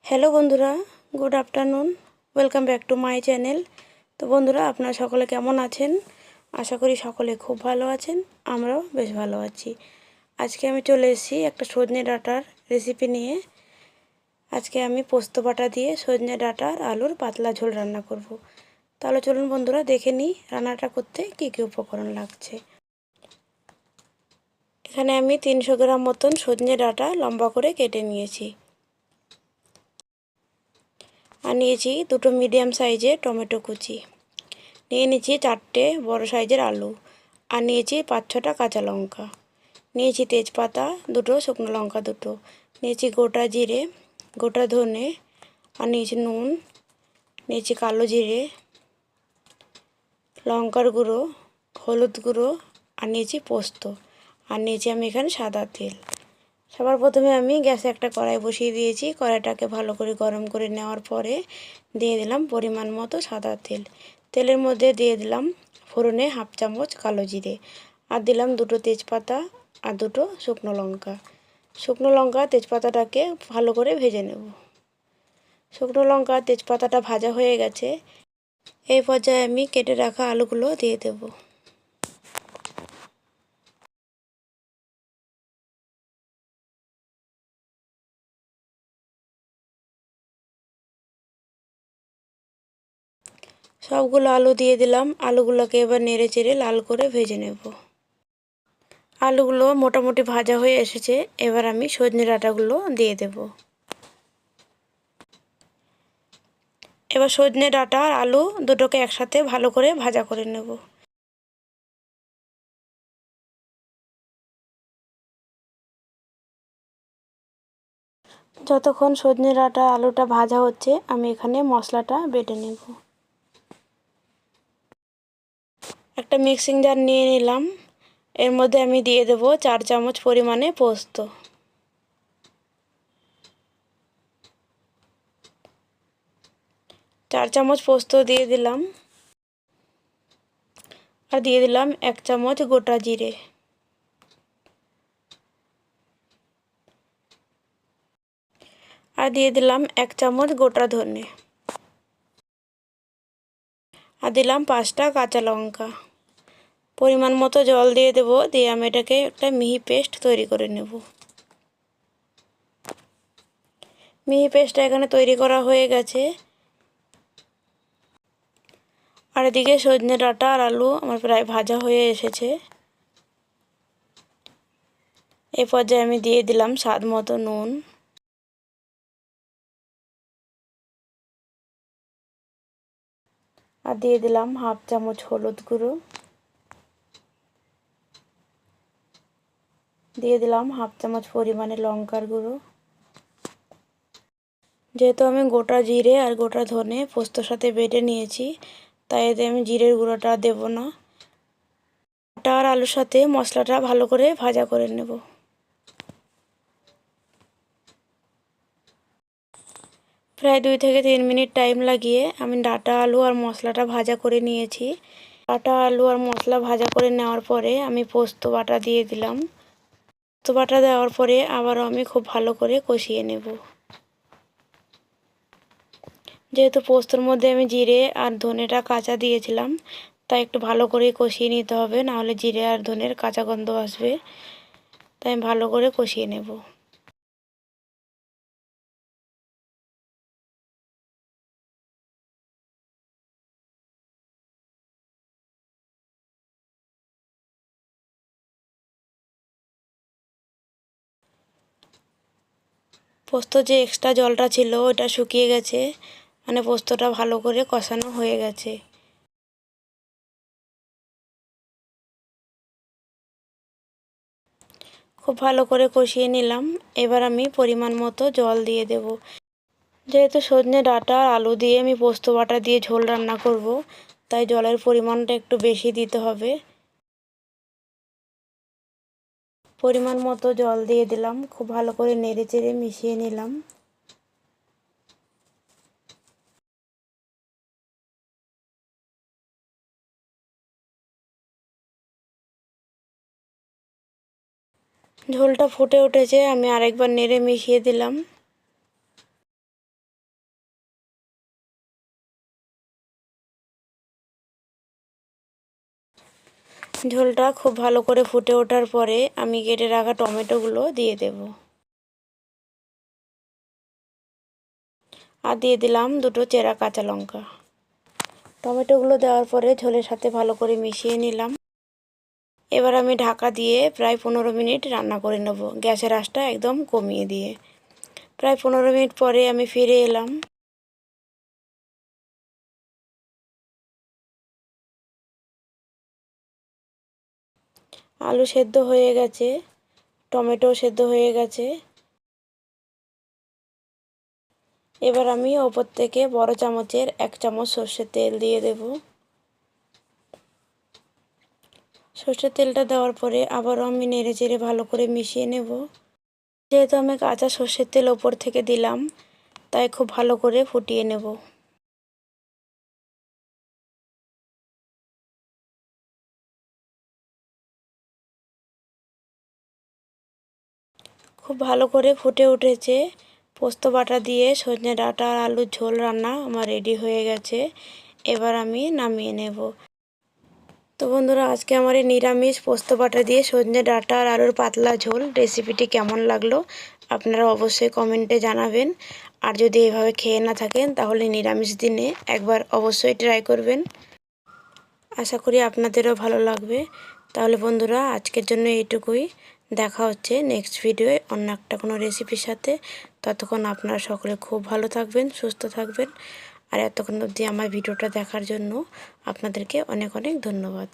Hello বন্ধুরা, good afternoon. Welcome back to my channel. তো বন্ধুরা, আপনারা সকলে কেমন আছেন? আশা করি সকলে খুব ভালো আছেন। আমরাও বেশ ভালো আছি। আজকে আমি চলে এসেছি একটা সজনে ডাঁটার রেসিপি নিয়ে। আজকে আমি পোস্ত বাটা দিয়ে সজনে ডাঁটা আর আলুর পাতলা ঝোল রান্না করব। তাহলে চলুন বন্ধুরা, দেখে নিই রান্নাটা করতে কী কী উপকরণ লাগছে। এখানে আমি 300 গ্রাম মতন সজনে ডাঁটা লম্বা করে কেটে নিয়েছি। আর নিয়েছি দুটো মিডিয়াম সাইজের টমেটো কুচি, নিয়ে নিয়েছি 4টে বড় সাইজের আলু, আর নিয়েছি 5-6টা কাঁচা লঙ্কা, নিয়েছি তেজপাতা দুটো, শুকনো লঙ্কা দুটো, নিয়েছি গোটা জিরে, গোটা ধনে, আর নিয়েছি নুন, নিয়েছি কালো জিরে, লঙ্কার গুঁড়ো, হলুদ গুঁড়ো, আর নিয়েছি পোস্ত, আর নিয়েছি আমি এখানে সাদা তেল। সবার প্রথমে আমি গ্যাসে একটা কড়াই বসিয়ে দিয়েছি। কড়াইটাকে ভালো করে গরম করে নেওয়ার পরে দিয়ে দিলাম পরিমাণ মতো সাদা তেল। তেলের মধ্যে দিয়ে দিলাম ফোড়নে 1/2 চামচ কালো জিরে, আর দিলাম দুটো তেজপাতা আর দুটো শুকনো লঙ্কা। শুকনো লঙ্কা তেজপাতাটাকে ভালো করে ভেজে নেব। শুকনো লঙ্কা তেজপাতাটা ভাজা হয়ে গেছে। এই পর্যায়ে আমি কেটে রাখা আলুগুলো দিয়ে দেব। সবগুলো আলু দিয়ে দিলাম। আলুগুলোকে এবার নেড়ে চেড়ে লাল করে ভেজে নেব। আলুগুলো মোটামুটি ভাজা হয়ে এসেছে। এবার আমি সজনে ডাঁটাগুলো দিয়ে দেব। এবার সজনে ডাঁটা আর আলু দুটোকে একসাথে ভালো করে ভাজা করে নেব। যতক্ষণ সজনে ডাঁটা আলুটা ভাজা হচ্ছে, আমি এখানে মশলাটা বেটে নেব। একটা মিক্সিং জার নিয়ে নিলাম। এর মধ্যে আমি দিয়ে দেব 4 চামচ পরিমাণে পোস্ত, 4 চামচ পোস্ত দিয়ে দিলাম। আর দিয়ে দিলাম 1 চামচ গোটা জিরে, আর দিয়ে দিলাম 1 চামচ গোটা ধনে, আর দিলাম 5টা কাঁচা লঙ্কা। পরিমাণ মতো জল দিয়ে দেব। দিয়ে আমি এটাকে একটা মিহি পেস্ট তৈরি করে নেব। মিহি পেস্টটা এখানে তৈরি করা হয়ে গেছে। আর এদিকে সজনে ডাঁটা আর আলু আমার প্রায় ভাজা হয়ে এসেছে। এই পর্যায়ে আমি দিয়ে দিলাম স্বাদ মতো নুন, আর দিয়ে দিলাম 1/2 চামচ হলুদ গুঁড়ো, দিয়ে দিলাম 1/2 চামচ পরিমাণে লঙ্কার গুঁড়ো। যেহেতু আমি গোটা জিরে আর গোটা ধনে পোস্তর সাথে বেটে নিয়েছি, তাই এতে আমি জিরের গুঁড়োটা দেব না। ডাঁটা আর আলুর সাথে মশলাটা ভালো করে ভাজা করে নেব। প্রায় 2 থেকে 3 মিনিট টাইম লাগিয়ে আমি ডাঁটা আলু আর মশলাটা ভাজা করে নিয়েছি। ডাঁটা আলু আর মশলা ভাজা করে নেওয়ার পরে আমি পোস্ত বাটা দিয়ে দিলাম। পোস্ত বাটা দেওয়ার পরে আবারও আমি খুব ভালো করে কষিয়ে নেব। যেহেতু পোস্তর মধ্যে আমি জিরে আর ধনেটা কাঁচা দিয়েছিলাম, তাই একটু ভালো করে কষিয়ে নিতে হবে, নাহলে জিরে আর ধনের কাঁচা গন্ধ আসবে। তাই আমি ভালো করে কষিয়ে নেব। পোস্ত যে এক্সট্রা জলটা ছিল ওটা শুকিয়ে গেছে, মানে পোস্তটা ভালো করে কষানো হয়ে গেছে। খুব ভালো করে কষিয়ে নিলাম। এবার আমি পরিমাণ মতো জল দিয়ে দেব। যেহেতু সজনে ডাঁটা আর আলু দিয়ে আমি পোস্ত বাটা দিয়ে ঝোল রান্না করব, তাই জলের পরিমাণটা একটু বেশি দিতে হবে। পরিমাণ মতো জল দিয়ে দিলাম। খুব ভালো করে নেড়ে চেড়ে মিশিয়ে নিলাম। ঝোলটা ফুটে উঠেছে, আমি আরেকবার নেড়ে মিশিয়ে দিলাম। ঝোলটা খুব ভালো করে ফুটে ওঠার পরে আমি কেটে রাখা টমেটোগুলো দিয়ে দেব। আর দিয়ে দিলাম দুটো চেরা কাঁচা লঙ্কা। টমেটোগুলো দেওয়ার পরে ঝোলের সাথে ভালো করে মিশিয়ে নিলাম। এবার আমি ঢাকা দিয়ে প্রায় 15 মিনিট রান্না করে নেব, গ্যাসের আঁচটা একদম কমিয়ে দিয়ে। প্রায় 15 মিনিট পরে আমি ফিরে এলাম। আলু সেদ্ধ হয়ে গেছে, টমেটো সেদ্ধ হয়ে গেছে। এবার আমি ওপর থেকে বড় চামচের 1 চামচ সর্ষের তেল দিয়ে দেব। সর্ষের তেলটা দেওয়ার পরে আবারও আমি নেড়ে চেড়ে ভালো করে মিশিয়ে নেব। যেহেতু আমি কাঁচা সর্ষের তেল ওপর থেকে দিলাম, তাই খুব ভালো করে ফুটিয়ে নেব। খুব ভালো করে ফুটে উঠেছে। পোস্ত বাটা দিয়ে সজনে ডাঁটা আর আলুর ঝোল রান্না আমার রেডি হয়ে গেছে। এবার আমি নামিয়ে নেব। তো বন্ধুরা, আজকে আমার এই নিরামিষ পোস্ত বাটা দিয়ে সজনে ডাঁটা আর আলুর পাতলা ঝোল রেসিপিটি কেমন লাগলো আপনারা অবশ্যই কমেন্টে জানাবেন। আর যদি এভাবে খেয়ে না থাকেন তাহলে নিরামিষ দিনে একবার অবশ্যই ট্রাই করবেন। আশা করি আপনাদেরও ভালো লাগবে। তাহলে বন্ধুরা, আজকের জন্য এইটুকুই। দেখা হচ্ছে নেক্সট ভিডিওয়ে অন্য একটা কোনো রেসিপির সাথে। ততক্ষণ আপনারা সকলে খুব ভালো থাকবেন, সুস্থ থাকবেন। আর এতক্ষণ অবধি আমার ভিডিওটা দেখার জন্য আপনাদেরকে অনেক অনেক ধন্যবাদ।